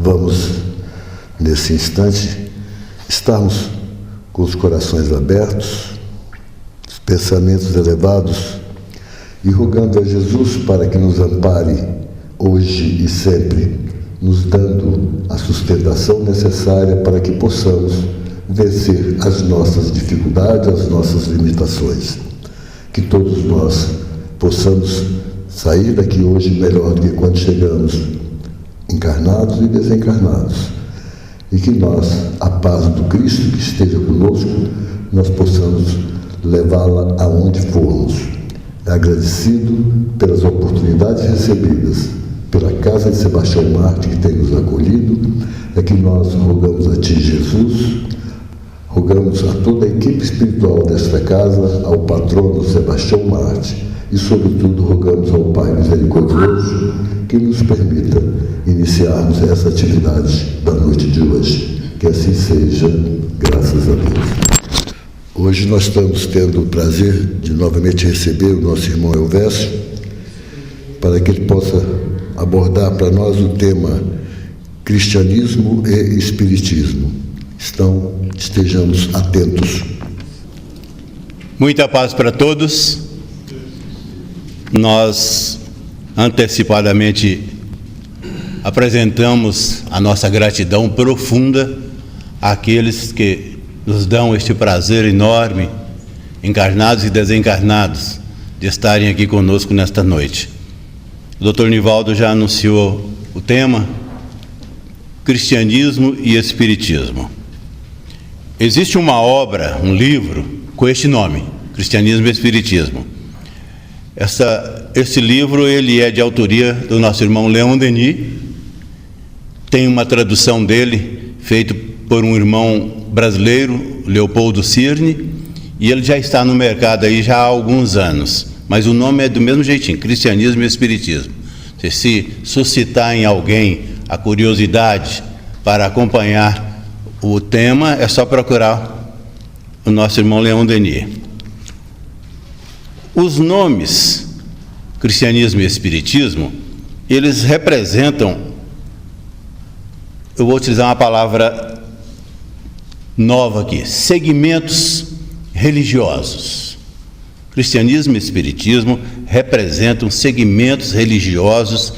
Vamos, nesse instante, estarmos com os corações abertos, os pensamentos elevados e rogando a Jesus para que nos ampare hoje e sempre, nos dando a sustentação necessária para que possamos vencer as nossas dificuldades, as nossas limitações. Que todos nós possamos sair daqui hoje melhor do que quando chegamos, encarnados e desencarnados. E que nós, a paz do Cristo que esteja conosco, nós possamos levá-la aonde formos. Agradecido pelas oportunidades recebidas, pela casa de Sebastião Marte que tem nos acolhido, é que nós rogamos a Ti, Jesus, rogamos a toda a equipe espiritual desta casa, ao patrono Sebastião Marte e, sobretudo, rogamos ao Pai Misericordioso que nos permita iniciarmos essa atividade da noite de hoje. Que assim seja, graças a Deus. Hoje nós estamos tendo o prazer de novamente receber o nosso irmão Elvésio para que ele possa abordar para nós o tema Cristianismo e Espiritismo. Estejamos atentos. Muita paz para todos. Nós antecipadamente apresentamos a nossa gratidão profunda àqueles que nos dão este prazer enorme, encarnados e desencarnados, de estarem aqui conosco nesta noite. O Dr. Nivaldo já anunciou o tema, Cristianismo e Espiritismo. Existe uma obra, um livro, com este nome, Cristianismo e Espiritismo. Esse livro ele é de autoria do nosso irmão Leon Denis, tem uma tradução dele, feita por um irmão brasileiro, Leopoldo Cirne, e ele já está no mercado aí já há alguns anos, mas o nome é do mesmo jeitinho, Cristianismo e Espiritismo. Se suscitar em alguém a curiosidade para acompanhar o tema, é só procurar o nosso irmão Leon Denis. Os nomes Cristianismo e Espiritismo, eles representam, eu vou utilizar uma palavra nova aqui, segmentos religiosos. Cristianismo e Espiritismo representam segmentos religiosos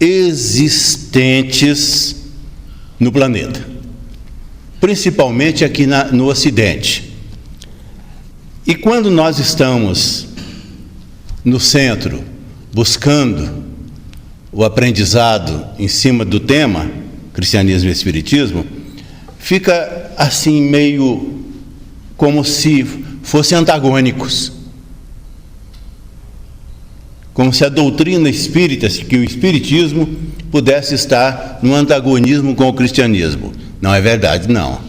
existentes no planeta, principalmente aqui no Ocidente. E quando nós estamos no centro, buscando o aprendizado em cima do tema, Cristianismo e Espiritismo, fica assim meio como se fossem antagônicos. Como se a doutrina espírita, que o Espiritismo pudesse estar no antagonismo com o cristianismo. Não é verdade, não.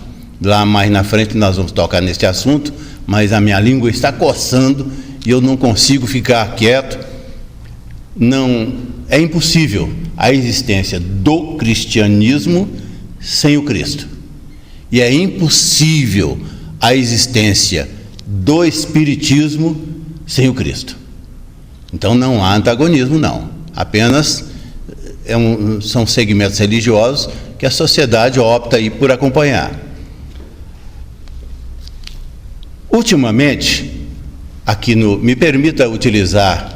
Lá mais na frente nós vamos tocar neste assunto, mas a minha língua está coçando e eu não consigo ficar quieto. Não, é impossível a existência do cristianismo sem o Cristo. E é impossível a existência do Espiritismo sem o Cristo. Então não há antagonismo, não. Apenas são segmentos religiosos que a sociedade opta aí por acompanhar. Ultimamente, me permita utilizar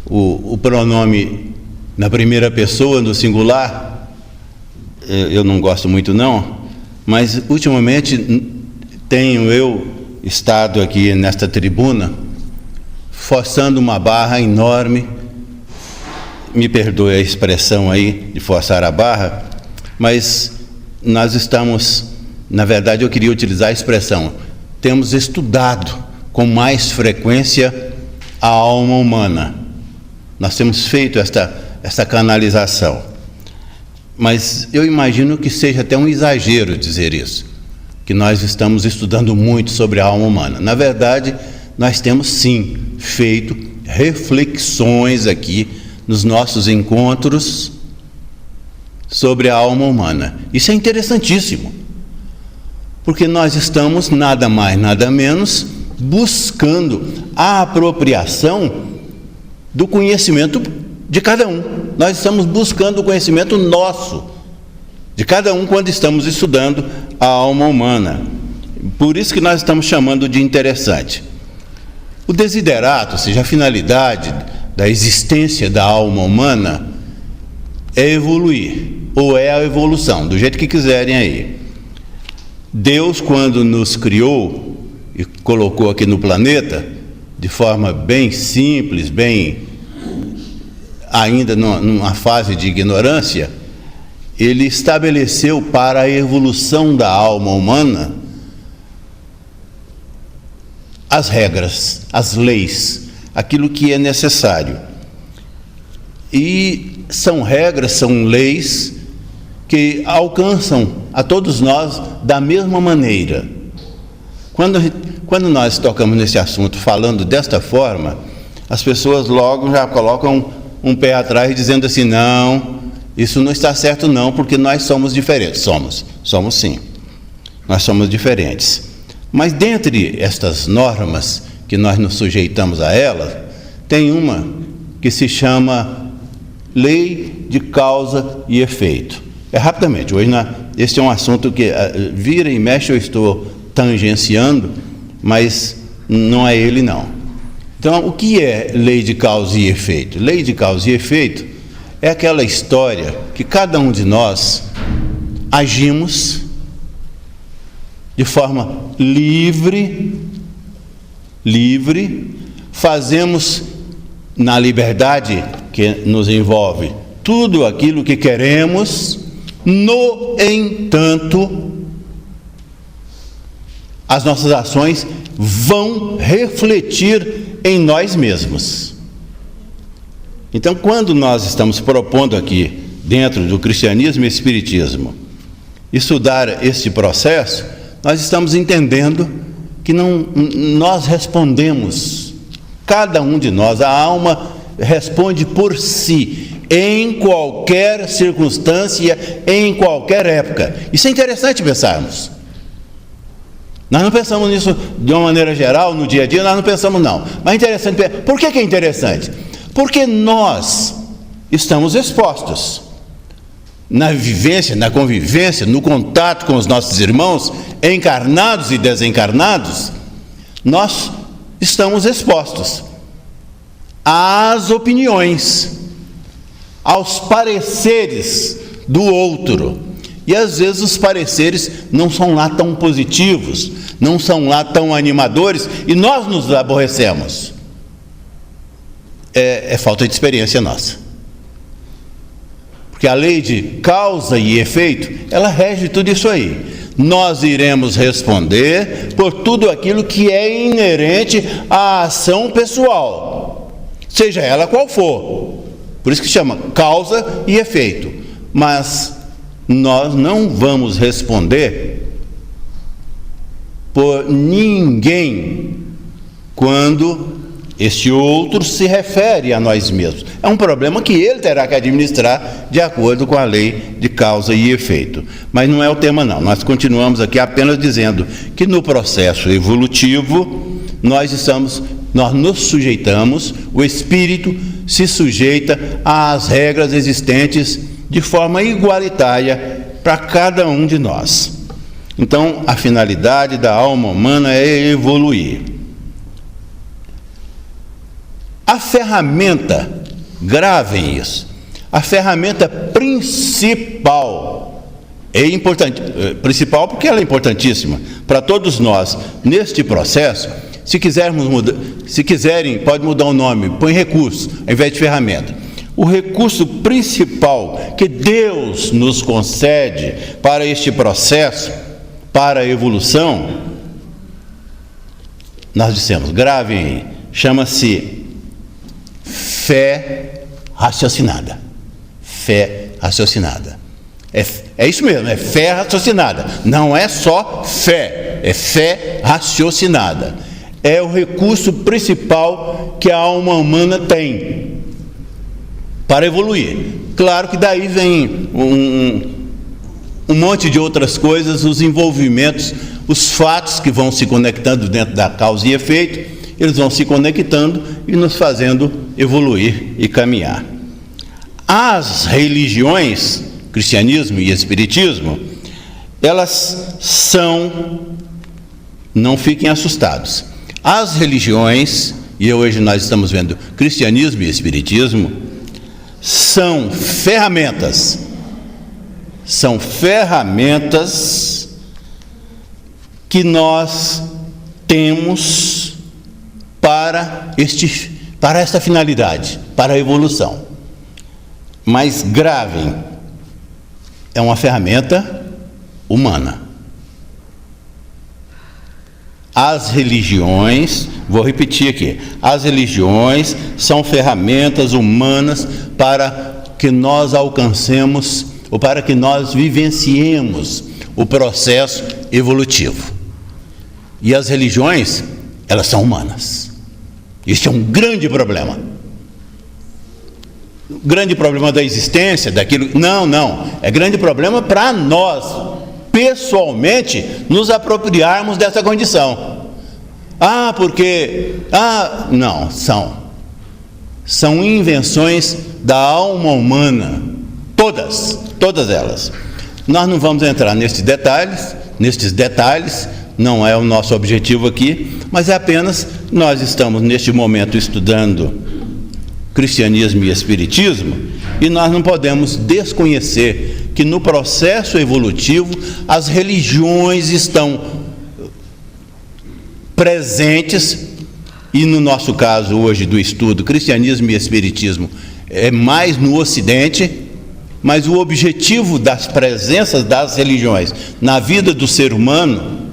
o pronome na primeira pessoa, no singular, eu não gosto muito não, mas ultimamente tenho eu estado aqui nesta tribuna forçando uma barra enorme, me perdoe a expressão aí de forçar a barra, mas nós estamos, na verdade eu queria utilizar a expressão, temos estudado com mais frequência a alma humana. Nós temos feito esta canalização. Mas eu imagino que seja até um exagero dizer isso, que nós estamos estudando muito sobre a alma humana. Na verdade, nós temos sim feito reflexões aqui nos nossos encontros sobre a alma humana. Isso é interessantíssimo, porque nós estamos nada mais, nada menos buscando a apropriação do conhecimento de cada um. Nós estamos buscando o conhecimento nosso, de cada um quando estamos estudando a alma humana. Por isso que nós estamos chamando de interessante. O desiderato, ou seja, a finalidade da existência da alma humana é evoluir, ou é a evolução, do jeito que quiserem aí. Deus, quando nos criou e colocou aqui no planeta, de forma bem simples, bem ainda numa fase de ignorância, Ele estabeleceu para a evolução da alma humana as regras, as leis, aquilo que é necessário. E são regras, são leis que alcançam a todos nós da mesma maneira. Quando nós tocamos nesse assunto falando desta forma, as pessoas logo já colocam um pé atrás dizendo assim: não, isso não está certo não, porque nós somos diferentes. Somos sim, nós somos diferentes. Mas dentre estas normas que nós nos sujeitamos a elas, tem uma que se chama lei de causa e efeito. Rapidamente, hoje este é um assunto que vira e mexe eu estou tangenciando, mas não é ele não. Então, o que é lei de causa e efeito? Lei de causa e efeito é aquela história que cada um de nós agimos de forma livre, fazemos na liberdade que nos envolve tudo aquilo que queremos. No entanto, as nossas ações vão refletir em nós mesmos. Então, quando nós estamos propondo aqui, dentro do cristianismo e espiritismo, estudar este processo, nós estamos entendendo que nós respondemos, cada um de nós, a alma responde por si, em qualquer circunstância, em qualquer época. Isso é interessante pensarmos. Nós não pensamos nisso de uma maneira geral, no dia a dia, nós não pensamos não. Mas é interessante. Por que é interessante? Porque nós estamos expostos na vivência, na convivência, no contato com os nossos irmãos, encarnados e desencarnados, nós estamos expostos às opiniões, aos pareceres do outro. E às vezes os pareceres não são lá tão positivos, não são lá tão animadores, e nós nos aborrecemos. É falta de experiência nossa. Porque a lei de causa e efeito, ela rege tudo isso aí. Nós iremos responder por tudo aquilo que é inerente à ação pessoal, seja ela qual for. Por isso que chama causa e efeito. Mas nós não vamos responder por ninguém quando este outro se refere a nós mesmos. É um problema que ele terá que administrar de acordo com a lei de causa e efeito. Mas não é o tema não. Nós continuamos aqui apenas dizendo que no processo evolutivo nós nos sujeitamos, o espírito se sujeita às regras existentes de forma igualitária para cada um de nós. Então, a finalidade da alma humana é evoluir. A ferramenta, gravem isso, a ferramenta principal, é importante, principal porque ela é importantíssima para todos nós neste processo. Se quiserem, pode mudar o nome, põe recurso ao invés de ferramenta. O recurso principal que Deus nos concede para este processo, para a evolução, nós dissemos, gravem aí, chama-se fé raciocinada. Fé raciocinada. É isso mesmo, é fé raciocinada. Não é só fé, é fé raciocinada. É o recurso principal que a alma humana tem para evoluir. Claro que daí vem um monte de outras coisas, os envolvimentos, os fatos que vão se conectando dentro da causa e efeito, eles vão se conectando e nos fazendo evoluir e caminhar. As religiões, cristianismo e espiritismo, elas são, não fiquem assustados, as religiões, e hoje nós estamos vendo cristianismo e espiritismo, são ferramentas que nós temos para esta finalidade, para a evolução. Mas gravem, é uma ferramenta humana. As religiões, vou repetir aqui, as religiões são ferramentas humanas para que nós alcancemos, ou para que nós vivenciemos o processo evolutivo. E as religiões, elas são humanas. Este é um grande problema. O grande problema da existência, daquilo... Não. É grande problema para nós, pessoalmente, nos apropriarmos dessa condição. Não, são invenções da alma humana, todas elas. Nós não vamos entrar nestes detalhes, não é o nosso objetivo aqui, mas é apenas, nós estamos neste momento estudando cristianismo e espiritismo, e nós não podemos desconhecer que no processo evolutivo as religiões estão presentes, e no nosso caso hoje do estudo, cristianismo e espiritismo é mais no Ocidente, mas o objetivo das presenças das religiões na vida do ser humano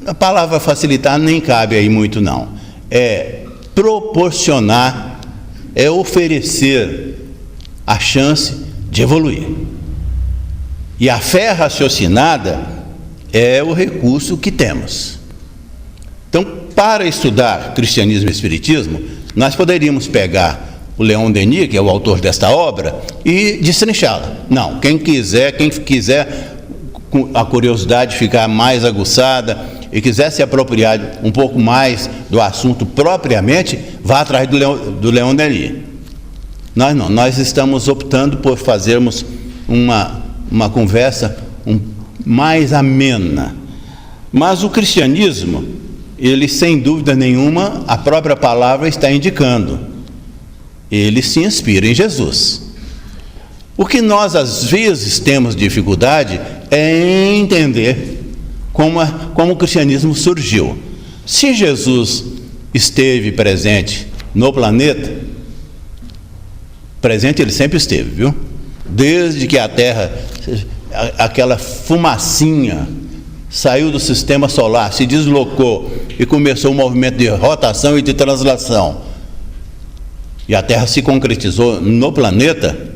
a palavra facilitar nem cabe aí muito não, é proporcionar, é oferecer a chance de evoluir. E a fé raciocinada é o recurso que temos. Então, para estudar cristianismo e espiritismo, nós poderíamos pegar o Leon Denis, que é o autor desta obra, e destrinchá-la. Não, quem quiser com a curiosidade ficar mais aguçada e quiser se apropriar um pouco mais do assunto propriamente, vá atrás do Leon Denis. Nós não, nós estamos optando por fazermos uma conversa mais amena. Mas o cristianismo, ele sem dúvida nenhuma, a própria palavra está indicando, ele se inspira em Jesus. O que nós às vezes temos dificuldade é entender como o cristianismo surgiu. Se Jesus esteve presente no planeta, presente ele sempre esteve, viu? Desde que a Terra, aquela fumacinha, saiu do sistema solar, se deslocou e começou o movimento de rotação e de translação, e a Terra se concretizou no planeta,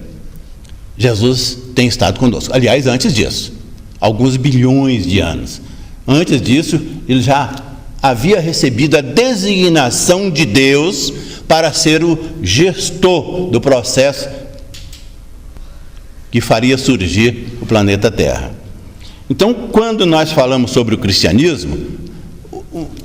Jesus tem estado conosco. Aliás, antes disso, alguns bilhões de anos. Antes disso, ele já havia recebido a designação de Deus para ser o gestor do processo que faria surgir o planeta Terra. Então, quando nós falamos sobre o cristianismo,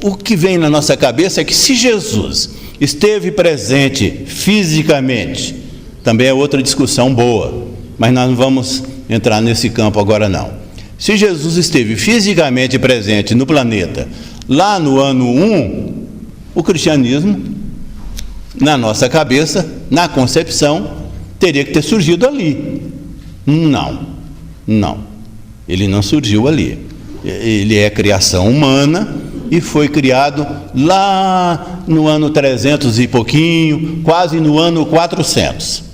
o que vem na nossa cabeça é que se Jesus esteve presente fisicamente, também é outra discussão boa, mas nós não vamos entrar nesse campo agora não. Se Jesus esteve fisicamente presente no planeta, lá no ano 1, o cristianismo, na nossa cabeça, na concepção, teria que ter surgido ali. Não. Ele não surgiu ali. Ele é criação humana e foi criado lá no ano 300 e pouquinho, quase no ano 400.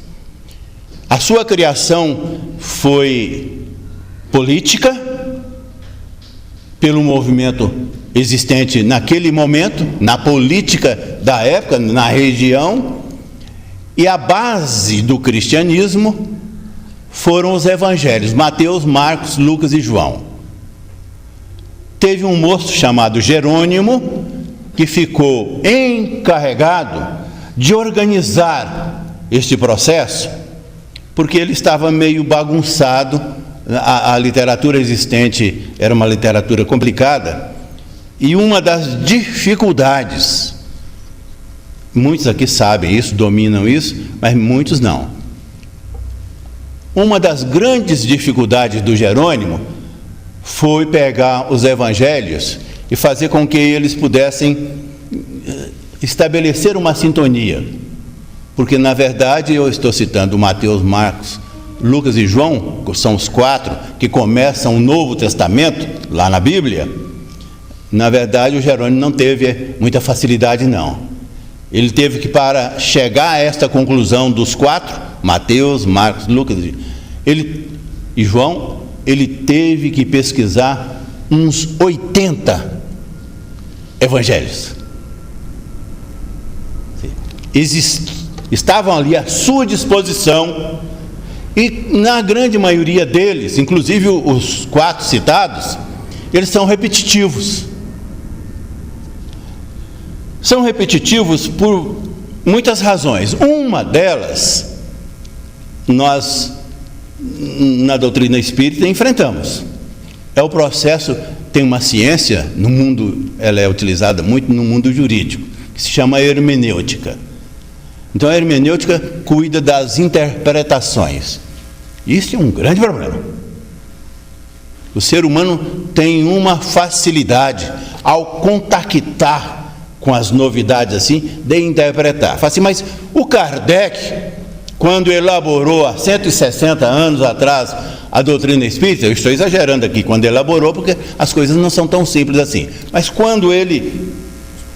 A sua criação foi política, pelo movimento existente naquele momento, na política da época, na região, e a base do cristianismo foram os evangelhos, Mateus, Marcos, Lucas e João. Teve um moço chamado Jerônimo, que ficou encarregado de organizar este processo, porque ele estava meio bagunçado, a literatura existente era uma literatura complicada, e uma das dificuldades, muitos aqui sabem isso, dominam isso, mas muitos não, Uma das grandes dificuldades do Jerônimo foi pegar os evangelhos e fazer com que eles pudessem estabelecer uma sintonia. Porque, na verdade, eu estou citando Mateus, Marcos, Lucas e João, que são os 4 que começam o Novo Testamento, lá na Bíblia. Na verdade, o Jerônimo não teve muita facilidade, não. Ele teve que, para chegar a esta conclusão dos 4, Mateus, Marcos, Lucas e João, ele teve que pesquisar uns 80 evangelhos. Estavam ali à sua disposição, e na grande maioria deles, inclusive os 4 citados, eles são repetitivos. São repetitivos por muitas razões. Uma delas, nós, na doutrina espírita, enfrentamos. É o processo, tem uma ciência, no mundo, ela é utilizada muito no mundo jurídico, que se chama hermenêutica. Então, a hermenêutica cuida das interpretações. Isso é um grande problema. O ser humano tem uma facilidade ao contactar com as novidades assim, de interpretar. Fala assim, mas o Kardec, quando elaborou há 160 anos atrás a doutrina espírita, eu estou exagerando aqui, quando elaborou, porque as coisas não são tão simples assim, mas quando ele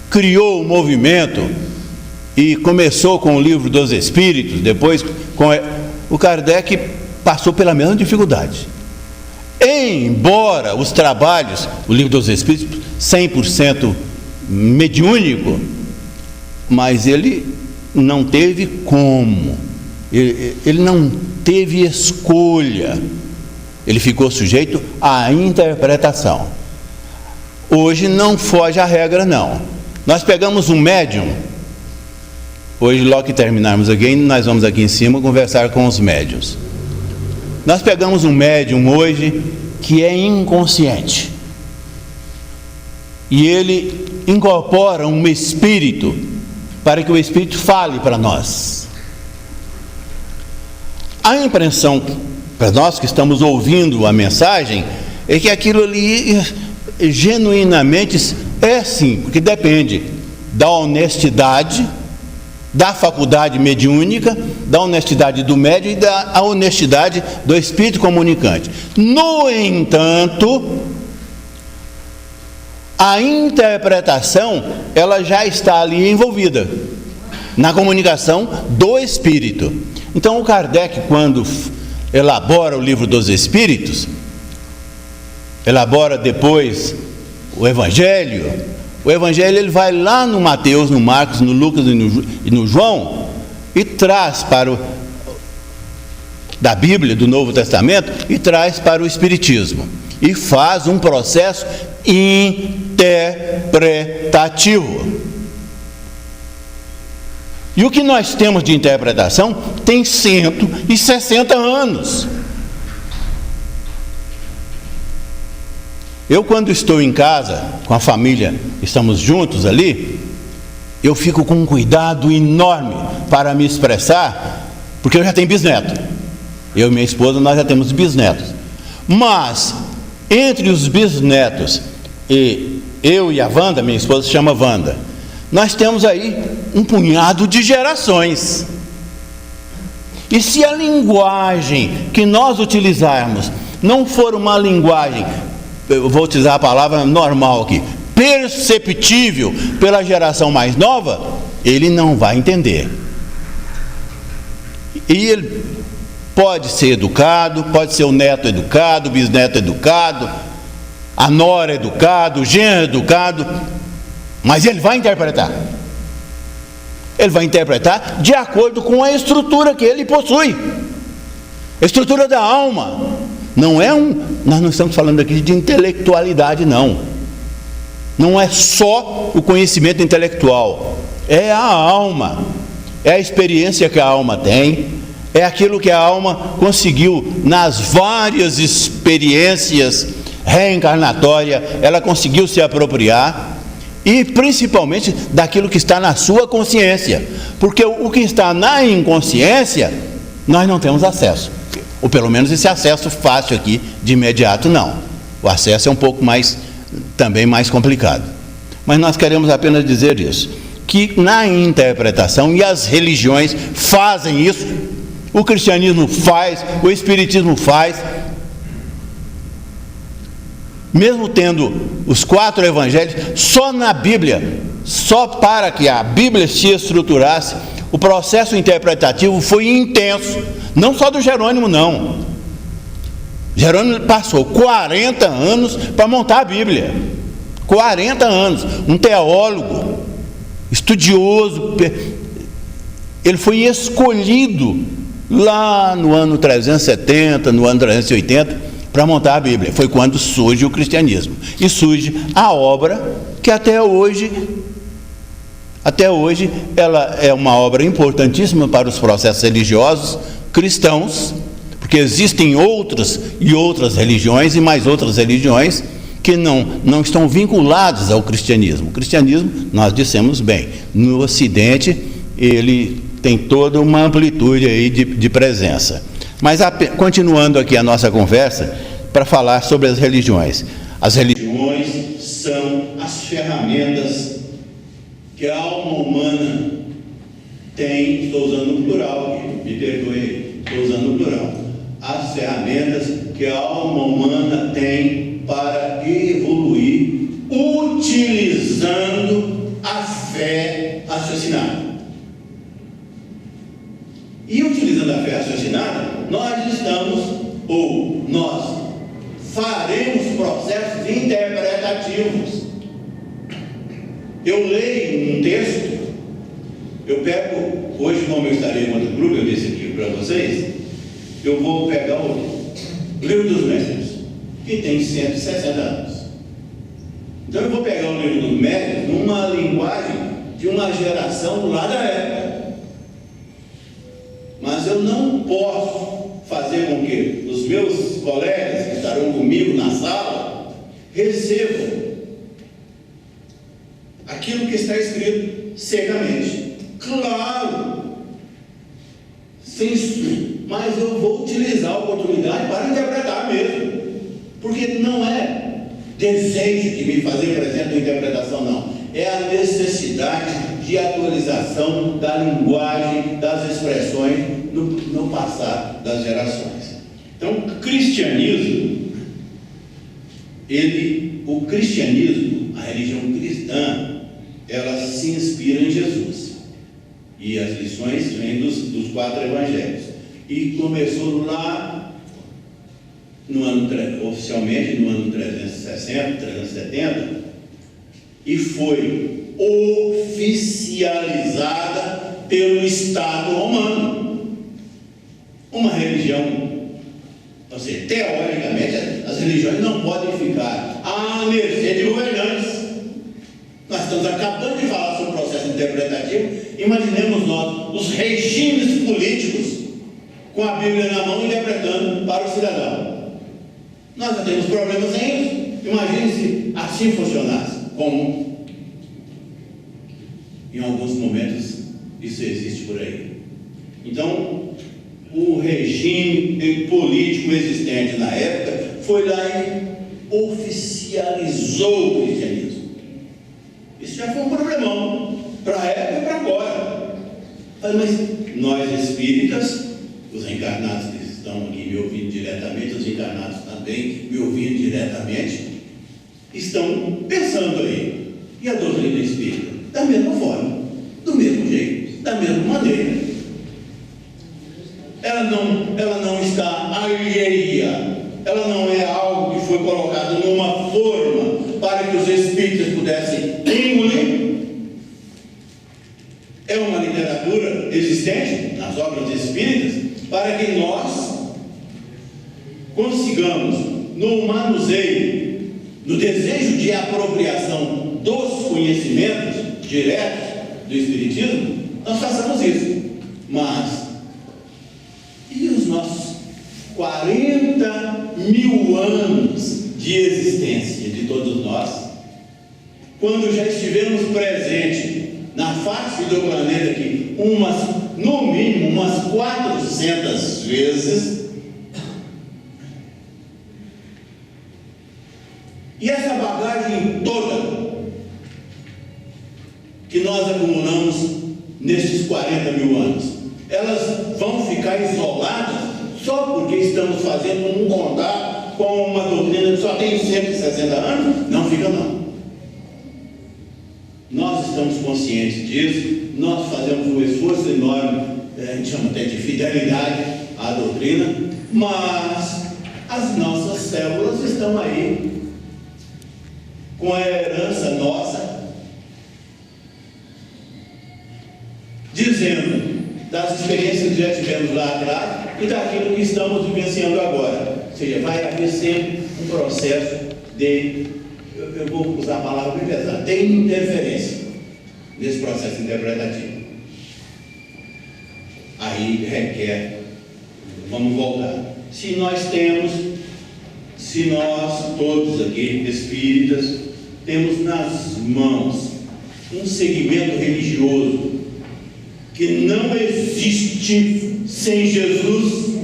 criou o movimento e começou com o Livro dos Espíritos, depois com o Kardec passou pela mesma dificuldade. Embora os trabalhos, o Livro dos Espíritos, 100% mediúnico, mas ele não teve como, ele não teve escolha, ele ficou sujeito à interpretação. Hoje não foge à regra, não. Nós pegamos um médium, hoje logo que terminarmos aqui, nós vamos aqui em cima conversar com os médiuns. Nós pegamos um médium hoje que é inconsciente, e ele incorpora um espírito para que o espírito fale para nós. A impressão para nós que estamos ouvindo a mensagem é que aquilo ali genuinamente é sim, porque depende da honestidade, da faculdade mediúnica, da honestidade do médium e da honestidade do espírito comunicante. No entanto, a interpretação, ela já está ali envolvida na comunicação do espírito. Então, o Kardec, quando elabora o Livro dos Espíritos, elabora depois o Evangelho ele vai lá no Mateus, no Marcos, no Lucas e no João, e traz da Bíblia, do Novo Testamento, e traz para o Espiritismo, e faz um processo interpretativo. E o que nós temos de interpretação tem 160 anos. Eu, quando estou em casa, com a família, estamos juntos ali, eu fico com um cuidado enorme para me expressar, porque eu já tenho bisneto. Eu e minha esposa, nós já temos bisnetos. Mas, entre os bisnetos, e eu e a Wanda, minha esposa se chama Wanda, nós temos aí um punhado de gerações. E se a linguagem que nós utilizarmos não for uma linguagem, eu vou utilizar a palavra normal aqui, perceptível pela geração mais nova, ele não vai entender. E ele pode ser educado, pode ser o neto educado, o bisneto educado, a nora educado, o genro educado, mas ele vai interpretar. Ele vai interpretar de acordo com a estrutura que ele possui, a estrutura da alma. Nós não estamos falando aqui de intelectualidade, não é só o conhecimento intelectual, é a alma, é a experiência que a alma tem, é aquilo que a alma conseguiu nas várias experiências reencarnatórias, ela conseguiu se apropriar, e principalmente daquilo que está na sua consciência, porque o que está na inconsciência nós não temos acesso. Ou pelo menos esse acesso fácil aqui, de imediato, não. O acesso é um pouco também mais complicado. Mas nós queremos apenas dizer isso, que na interpretação, e as religiões fazem isso, o cristianismo faz, o espiritismo faz, mesmo tendo os 4 evangelhos, só na Bíblia, só para que a Bíblia se estruturasse, o processo interpretativo foi intenso, não só do Jerônimo, não. Jerônimo passou 40 anos para montar a Bíblia, 40 anos, um teólogo, estudioso, ele foi escolhido lá no ano 370, no ano 380, para montar a Bíblia. Foi quando surge o cristianismo, e surge a obra que até hoje ela é uma obra importantíssima para os processos religiosos cristãos, porque existem outras religiões e mais outras religiões que não estão vinculadas ao cristianismo. O cristianismo, nós dissemos bem, no Ocidente ele tem toda uma amplitude aí de presença. Mas continuando aqui a nossa conversa, para falar sobre as religiões. As religiões são as ferramentas que a alma humana tem, estou usando o plural aqui, me perdoe, estou usando o plural, as ferramentas que a alma humana tem para evoluir, utilizando a fé raciocinada. E utilizando a fé raciocinada, nós faremos processos interpretativos. Eu leio um texto, eu pego, hoje como eu estarei em outro grupo, eu disse aqui para vocês, eu vou pegar o Livro dos Médiuns, que tem 160 anos. Então eu vou pegar o Livro dos Médiuns numa linguagem de uma geração lá da época. Mas eu não posso fazer com que os meus colegas que estarão comigo na sala recebam aquilo que está escrito cegamente. Claro, sem isso, mas eu vou utilizar a oportunidade para interpretar mesmo, porque não é desejo de me fazer presente na interpretação, não. É a necessidade de atualização da linguagem, das expressões no passar das gerações. Então, o cristianismo, a religião cristã, ela se inspira em Jesus. E as lições vêm dos 4 evangelhos. E começou lá, oficialmente no ano 360, 370, e foi oficializada pelo Estado romano. Uma religião, ou seja, teoricamente, as religiões não podem ficar à mercê de governantes. Nós estamos acabando de falar sobre o processo interpretativo. Imaginemos nós, os regimes políticos, com a Bíblia na mão, interpretando para o cidadão. Nós já temos problemas em isso. Imagine se assim funcionasse, como em alguns momentos isso existe por aí. Então, o regime político existente na época foi lá e oficializou o cristianismo. Isso já foi um problemão para a época e para agora. Mas nós espíritas, os encarnados que estão aqui me ouvindo diretamente, os encarnados também me ouvindo diretamente, estão pensando aí. E a doutrina espírita? Da mesma forma, do mesmo jeito, da mesma maneira. Ela não está alheia, ela não é algo que foi colocado numa forma para que os espíritas pudessem engolir. É uma literatura existente nas obras espíritas para que nós consigamos, no manuseio, no desejo de apropriação dos conhecimentos diretos do espiritismo, nós façamos isso. Mas e os nossos 40 mil anos de existência de todos nós, quando já estivemos presentes na face do planeta aqui no mínimo umas 400 vezes, E essa bagagem toda que nós acumulamos nesses 40 mil anos, elas vão ficar isoladas só porque estamos fazendo um contato com uma doutrina que só tem 160 anos? Não fica não. Nós estamos conscientes disso, nós fazemos um esforço enorme, a gente chama até de fidelidade à doutrina, mas as nossas células estão aí com a herança nossa, dizendo das experiências que já tivemos lá atrás e daquilo que estamos vivenciando agora. Ou seja, vai haver sempre um processo de, eu vou usar a palavra bem pesada, de interferência nesse processo interpretativo. Aí requer, vamos voltar. Se nós todos aqui, espíritas, temos nas mãos um segmento religioso que não existe sem Jesus,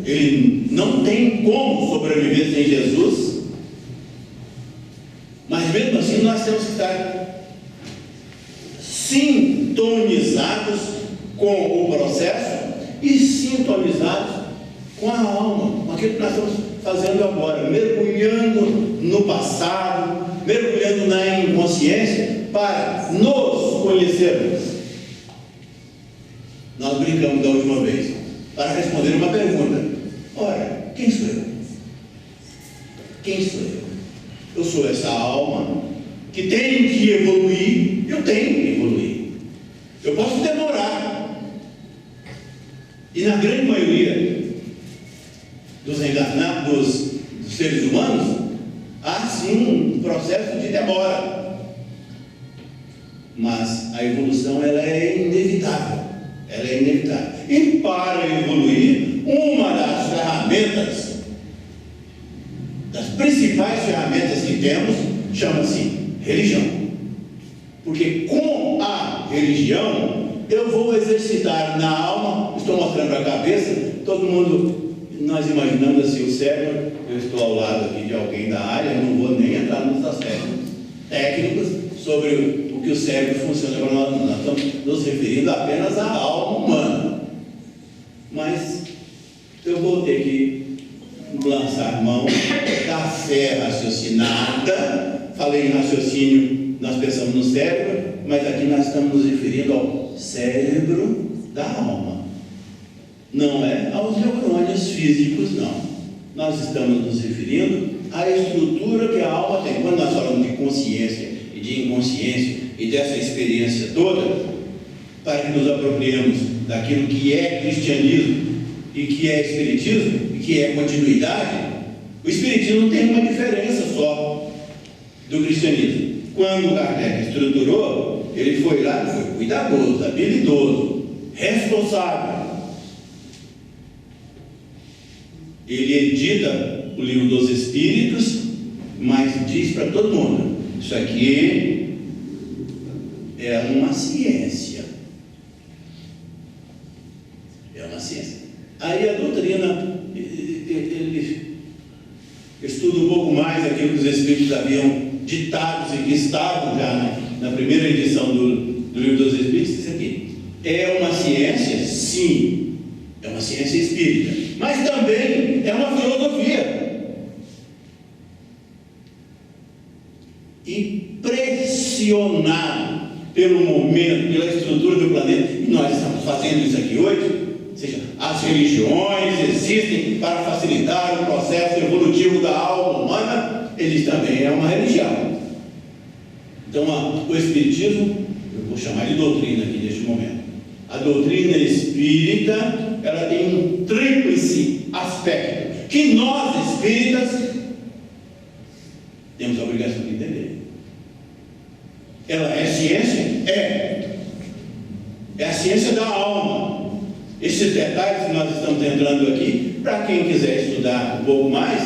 ele não tem como sobreviver sem Jesus, mas mesmo assim nós temos que estar sintonizados com o processo e sintonizados com a alma, com aquilo que nós estamos fazendo agora, mergulhando no passado, mergulhando na inconsciência para nos conhecermos. Nós brincamos da última vez para responder uma pergunta. Ora, quem sou eu? Quem sou eu? Eu sou essa alma que tem que evoluir. Eu tenho que evoluir. Eu posso demorar. E na grande maioria dos encarnados, dos seres humanos, há sim um processo de demora. Mas a evolução ela é inevitável. Ela é inevitável. E para evoluir, uma das ferramentas, das principais ferramentas que temos, chama-se religião. Porque com a religião, eu vou exercitar na alma, estou mostrando para a cabeça, todo mundo, nós imaginamos assim o cérebro, eu estou ao lado aqui de alguém da área, eu não vou nem entrar nos aspectos técnicos sobre o que o cérebro funciona para nós estamos nos referindo apenas à alma humana. Mas eu vou ter que lançar mão da fé raciocinada. Falei em raciocínio, nós pensamos no cérebro, mas aqui nós estamos nos referindo ao cérebro da alma. Não é aos neurônios físicos, não. Nós estamos nos referindo à estrutura que a alma tem. Quando nós falamos de consciência e de inconsciência e dessa experiência toda, para que nos apropriemos daquilo que é cristianismo e que é espiritismo e que é continuidade, o espiritismo tem uma diferença só do cristianismo. Quando Kardec estruturou, ele foi lá, foi cuidadoso, habilidoso, responsável. Ele edita o Livro dos Espíritos, mas diz para todo mundo: isso aqui é uma ciência. É uma ciência. Aí a doutrina, ele estuda um pouco mais aquilo que os Espíritos haviam ditados e que estavam já na primeira edição do Livro dos Espíritos. Isso aqui é uma ciência, sim, é uma ciência espírita, mas também é uma filosofia. E pressionado pelo momento, pela estrutura do planeta, e nós estamos fazendo isso aqui hoje, ou seja, as religiões existem para facilitar o processo evolutivo da alma humana, eles também é uma religião. Então o Espiritismo, eu vou chamar de doutrina aqui neste momento, a doutrina espírita, ela tem um tríplice aspecto, que nós espíritas temos a obrigação de entender. Ela é ciência? É a ciência da alma. Esses detalhes que nós estamos entrando aqui, para quem quiser estudar um pouco mais,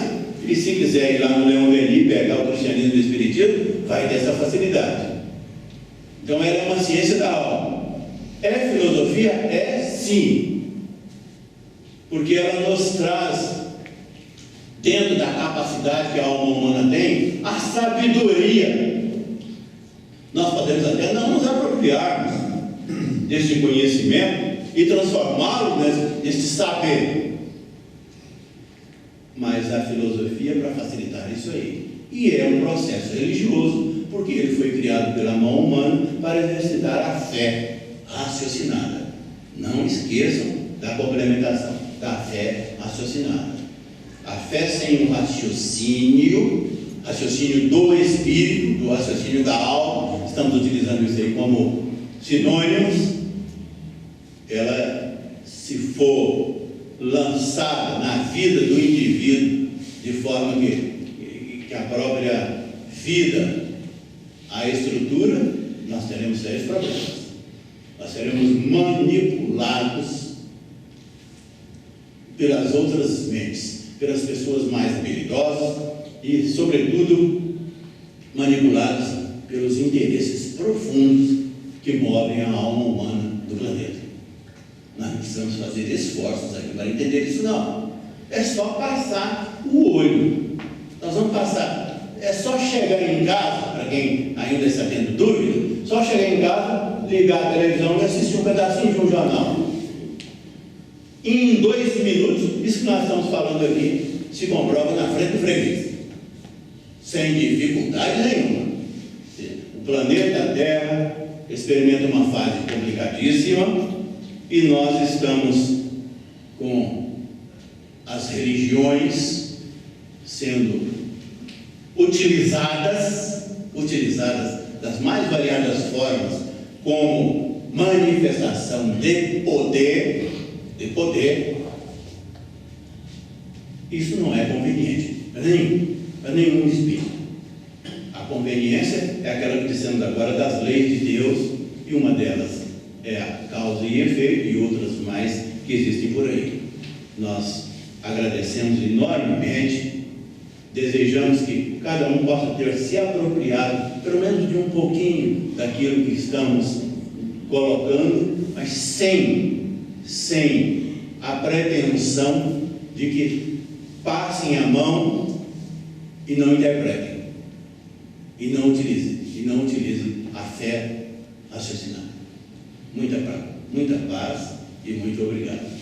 e se quiser ir lá no Leon Denis pegar o cristianismo e o espiritismo, vai ter essa facilidade. Então ela é uma ciência da alma. É filosofia? É sim, porque ela nos traz dentro da capacidade que a alma humana tem, a sabedoria. Nós podemos até não nos apropriarmos deste conhecimento e transformá-lo neste saber. Mas a filosofia é para facilitar isso aí. E é um processo religioso, porque ele foi criado pela mão humana para exercitar a fé raciocinada. Não esqueçam da complementação da fé raciocinada. A fé sem o raciocínio do espírito, do raciocínio da alma, estamos utilizando isso aí como sinônimos, ela, se for lançada na vida do indivíduo, de forma que a própria vida a estrutura, nós teremos sérios problemas. Nós seremos manipulados pelas outras mentes, pelas pessoas mais habilidosas e, sobretudo, manipulados pelos interesses profundos que movem a alma humana do planeta. Nós não precisamos fazer esforços aqui para entender isso, não. É só passar o olho. Nós vamos passar. É só chegar em casa, para quem ainda está tendo dúvida, só chegar em casa, ligar a televisão e assistir um pedacinho de um jornal. E em 2 minutos, isso que nós estamos falando aqui se comprova na frente do freguês, sem dificuldade nenhuma. O planeta Terra experimenta uma fase complicadíssima e nós estamos com as religiões sendo utilizadas das mais variadas formas como manifestação de poder. Isso não é conveniente para nenhum espírito. A conveniência é aquela que dissemos agora das leis de Deus, e uma delas é a causa e efeito, e outras mais que existem por aí. Nós agradecemos enormemente, desejamos que cada um possa ter se apropriado pelo menos de um pouquinho daquilo que estamos colocando, mas sem a pretensão de que passem a mão e não interpretem, e não utilizem a fé raciocinada. Muita paz e muito obrigado.